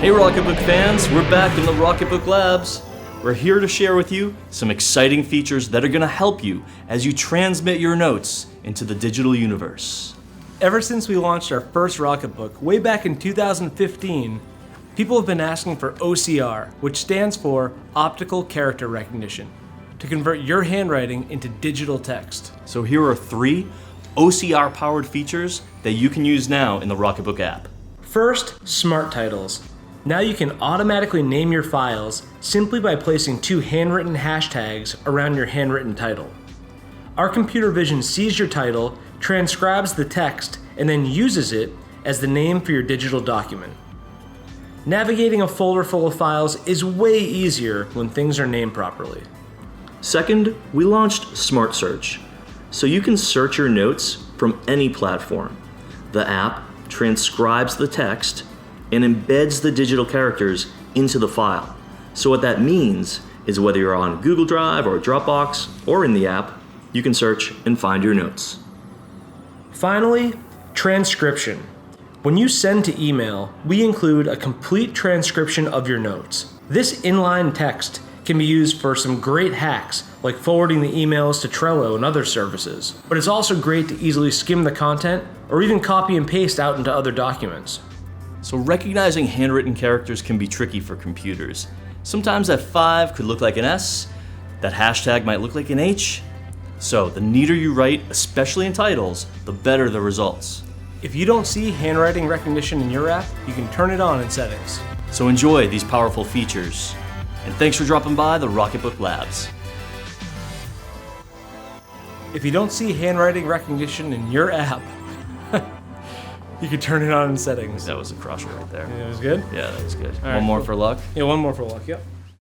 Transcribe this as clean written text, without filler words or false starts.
Hey Rocketbook fans, we're back in the Rocketbook Labs. We're here to share with you some exciting features that are going to help you as you transmit your notes into the digital universe. Ever since we launched our first Rocketbook way back in 2015, people have been asking for OCR, which stands for Optical Character Recognition, to convert your handwriting into digital text. So here are 3 OCR-powered features that you can use now in the Rocketbook app. First, Smart Titles. Now you can automatically name your files simply by placing 2 handwritten hashtags around your handwritten title. Our computer vision sees your title, transcribes the text, and then uses it as the name for your digital document. Navigating a folder full of files is way easier when things are named properly. Second, we launched Smart Search, so you can search your notes from any platform. The app transcribes the text and embeds the digital characters into the file. So what that means is whether you're on Google Drive or Dropbox or in the app, you can search and find your notes. Finally, transcription. When you send to email, we include a complete transcription of your notes. This inline text can be used for some great hacks, like forwarding the emails to Trello and other services. But it's also great to easily skim the content or even copy and paste out into other documents. So recognizing handwritten characters can be tricky for computers. Sometimes that 5 could look like an S, that hashtag might look like an H. So the neater you write, especially in titles, the better the results. If you don't see handwriting recognition in your app, you can turn it on in settings. So enjoy these powerful features. And thanks for dropping by the Rocketbook Labs. If you don't see handwriting recognition in your app, you can turn it on in settings. That was a crusher right there. It was good? Yeah, that was good. All right, One more cool. for luck. Yeah, one more for luck, yep.